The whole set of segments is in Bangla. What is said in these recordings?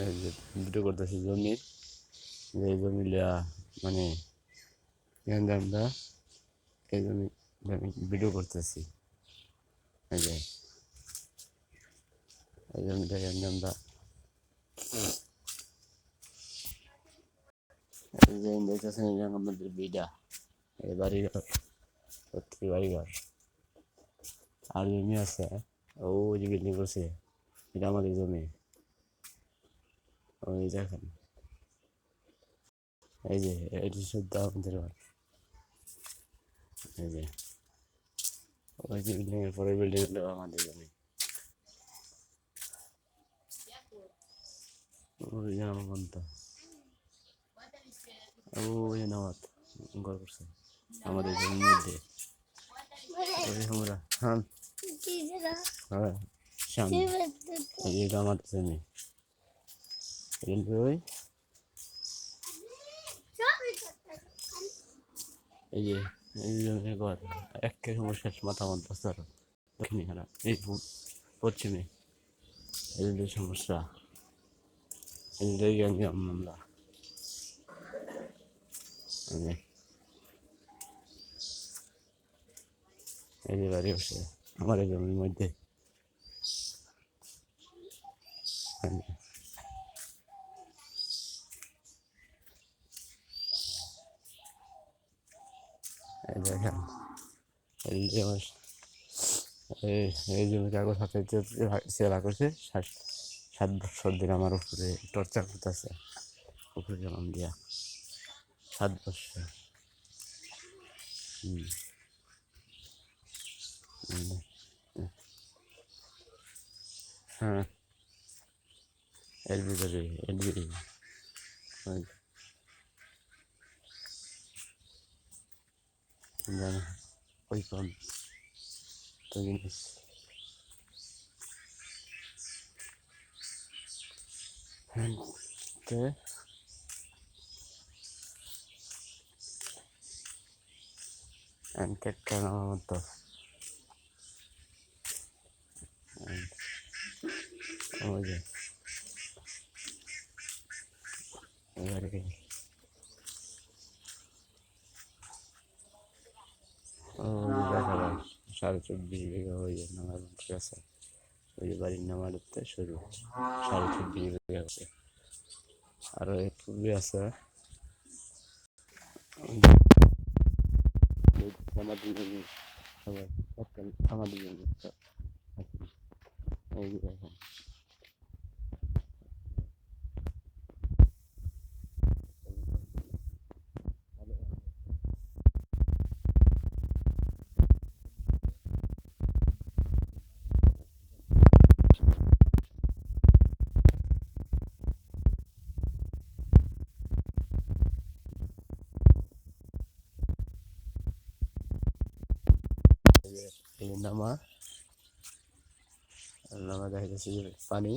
এই যে ভিডিও করতেছি জমির, যে জমিটা মানে এখানে আমরা এই জমি আমি ভিডিও করতেছি। এই যে এই জমিটা এখানে আমরা এই যে দেখতেছেন, এই যে আমাদের বিটা এই বাড়িঘর, প্রত্যেক বাড়িঘর আর জমি আছে। ও যে বিল্ডিং করছে এটা আমাদের জমি। ওই দেখেন, এই যে এটি শুদ্ধ আমাদের ঘর। এই যে ওই যে বিল্ডিং এর পরে বিল্ডিং হলো আমাদের জমি। ওই যে আমার বন্ধ, ওই যে নামাত ঘর করছে আমাদের জমির মধ্যে। ওই আমরা হ্যাঁ হ্যাঁ সামনে এই যে এটা আমাদের জমি। ওই এই যে এই জমির ঘর একে সমস্যা মাথা মধ্যে আরো দক্ষিণে খারাপ এই পশ্চিমে এই যে সমস্যা এই যে আমরা এই যে বাড়ি বসে আমার এই জমির মধ্যে। এই দেখেন এই যে আমার এই জমি কাগজ হাতে সেরা করছে 7 বছর দিন আমার উপরে টর্চার করতেছে, উপরে গেলাম দিয়া 7 বছর। হ্যাঁ এর ভিতরে জানো ওই কোন তো জিনিস হ্যাঁ কেটটা আমার মতো ওই যে এবারে ওই যে দেখা যায় 24.5 বিঘা হয়ে যায় নামার ঠিক আছে। ওই যে বাড়ির নামার শুরু 24.5 বিঘা আছে। আরো এক পূর্বে আছে আমাদের জমি, সবাই আমাদের জমি। এই যে দেখেন এই যে নামা নামা দেখা যাচ্ছে যে পানি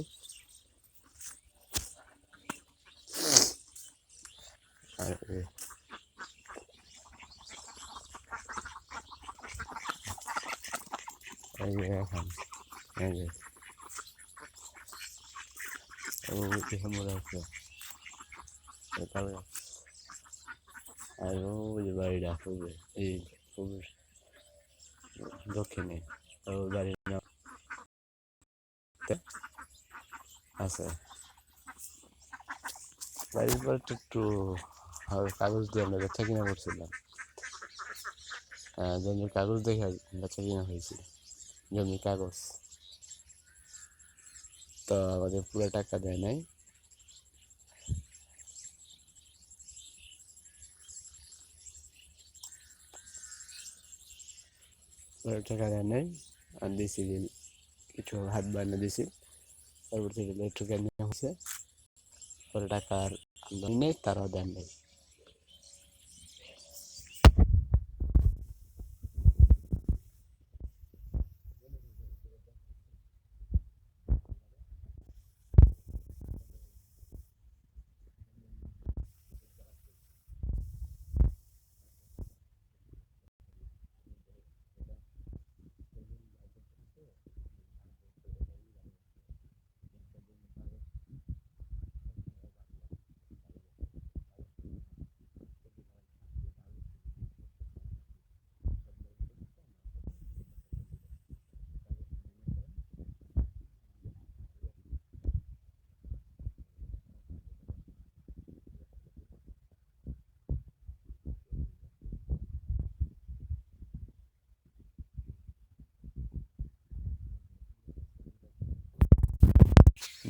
আর এই যে এখন এই যে ওই যে মনে হচ্ছে আর ওই যে বাড়িটা খুবই এই খুবই দক্ষিণে ওই বাড়ির নাম আছে। বাড়ির পর একটু কাগজ দিয়ে আমরা বেচা কিনা করছিলাম। জমির কাগজ দেখে বেচা কিনা হয়েছিল, জমির কাগজ। তো আমাদের পুরো টাকা দেয় নাই, পুরো টাকা দেয় নাই। আর দিছি কিছু হাত বানিয়ে দিছি, পরবর্তীতে একটু কেন হয়েছে পরে টাকা আর নেই, তারাও দেন নাই।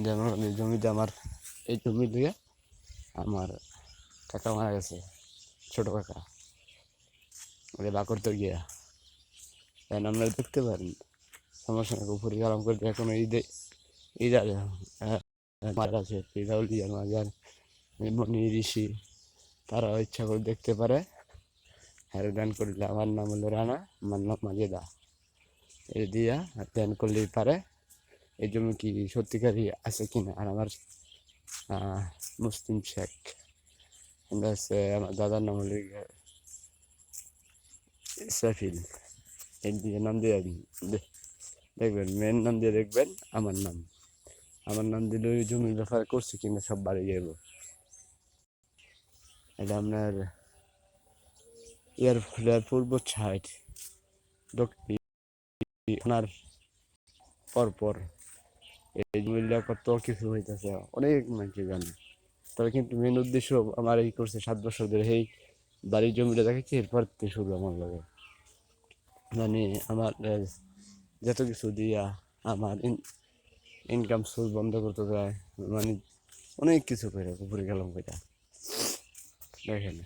যেমন এই জমিতে আমার এই জমি দিয়ে আমার কাকা মারা গেছে, ছোট কাকা, ওদের বাকর তো গিয়া এখন আপনারা দেখতে পারেন সমস্যা নেই, উপরে গরম করে এখন ঈদ আছে, মারা আছে ফিরাউলিয়ার মাজার, মনি ঋষি, তারা ইচ্ছা করে দেখতে পারে। হ্যাঁ ধ্যান করলে আমার নাম হলো রানা, আমার নাম মাজেদা, এই দিয়া ধ্যান করলেই পারে এই জমি কি সত্যিকারই আছে কিনা। আর আমার মুসলিম শেখ, আমরা হচ্ছে আমার দাদার নাম হলো ইসরাফিল, এই দিয়ে নাম দিয়ে দেখবেন, মেয়ের নাম দিয়ে দেখবেন আমার নাম দিলে ওই জমির ব্যাপারে করছে কিনা সব বাড়ি যাবো। এটা আপনার পূর্ব সাইড দক্ষিণার পরপর এই জমিটা কত কিছু হইতেছে, অনেক মানুষ জানে। তবে কিন্তু মেন উদ্দেশ্য আমার এই করছে 7 বছর ধরে এই বাড়ির জমিটা দেখেছি, এরপর থেকে শুরু আমার লাগে, মানে আমার যত কিছু দিয়া আমার ইনকাম সোর্স বন্ধ করতে যায়, মানে অনেক কিছু করে উপরে গেলাম কইটা দেখেন।